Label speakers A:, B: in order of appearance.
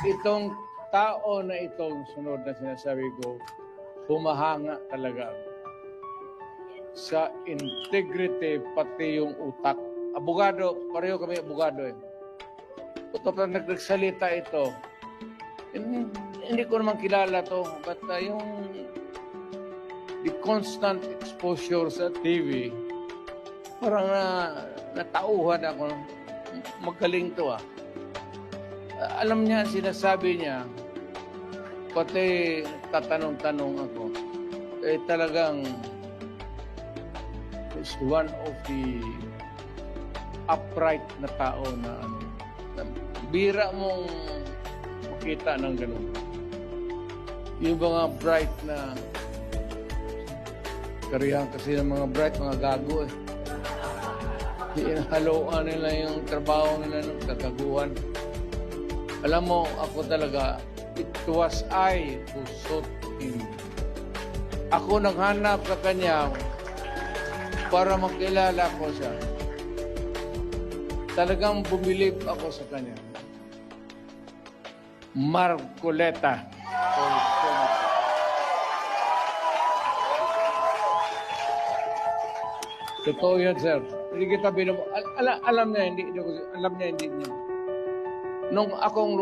A: Itong tao na itong sunod na sinasabi ko, humahanga talaga sa integrity pati yung utak. Abogado, pareho kami abogado eh. Kapag nagsalita ito, hindi ko naman kilala to, but yung the constant exposure sa TV, parang natauhan ako. Magaling to ah. Alam niya, sinasabi niya, pati tatanong-tanong ako, eh talagang is one of the upright na tao na bira mong makita ng ganun. Yung mga bright na karihan kasi ng mga bright, mga gago eh. Haloan nila yung trabaho nila ng kagaguhan. Alam mo, ako talaga, it was I who sought him. Ako naghanap sa kanya para makilala ko siya. Talagang bumilib ako sa kanya. Marcoleta. Totoo yan, sir. Hindi kita alam niya, hindi niya. Nung akong